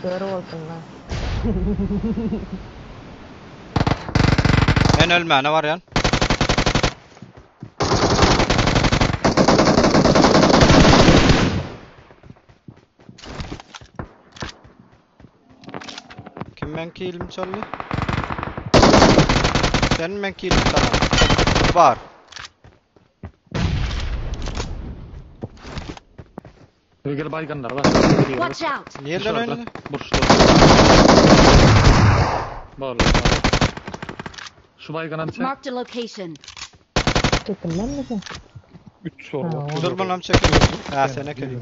Kör olsun lan. Ben ölme ne var yan? Kim ben kilim çaldı? Senin ben kilim çaldı. Var. Gel bayganlar var. Watch out! Nereden oynadı? Boşta. Bağlı. Şu bayganan çek. Marked a location. Çekin lan mısın? 3 soru. Ha, var. Dur bundan çekin. Ha sen ne kelime?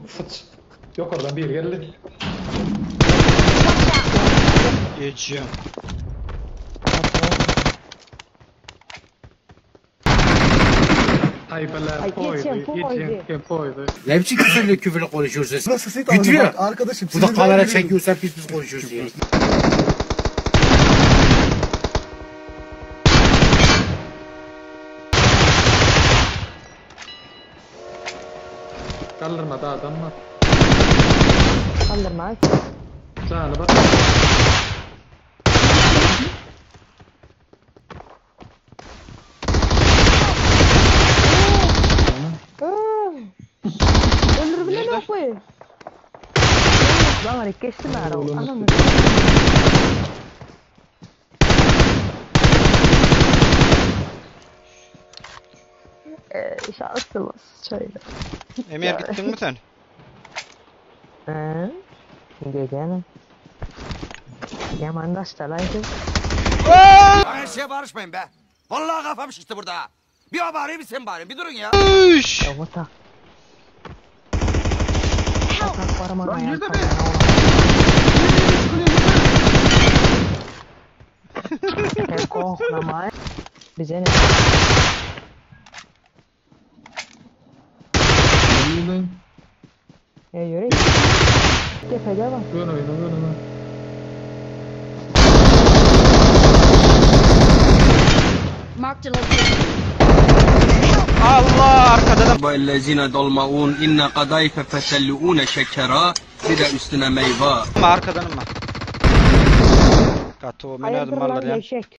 Fıç. Yok oradan bir geldi. Geçiyorum. Ay bela Ay, koydu. geçeyim, Geçeyim koydu. Ne biçim küfürlü konuşuyorsun? Nasıl sit Bitiriyor. bak arkadaşım. Burada sinirden kamera gülüyorum. çekiyorsan pis konuşuyorsun ya. Kaldırma da adam var. Kaldırma. Canı bak. Öldür bile ne koy? Lan var geçtim ara. Anam. Şanslımız şöyle. Emir gittin mi sen? Gecenin. Yaman da stalaydı. Her şeye barışmayın be. Vallahi kafam şişti burada. Bir o bağırıyor bir sen bağırıyorsun. Bir durun ya. Üş! Yavata. Atak parmağı Lan ayağa nerede be? kalkana. Koklama. Bize ne? Yürü. Tepede bak. Dön oyunu. Marked a location. Allah arkadan. وَالَّذِينَ ضَلْمَعُونَ اِنَّ قَدَيْفَ فَسَلُّؤُونَ şekera. Bir de üstüne meyve. Arkadanım ben. Kato, ben Hayırdır öldüm lan vallahi yan. eşek.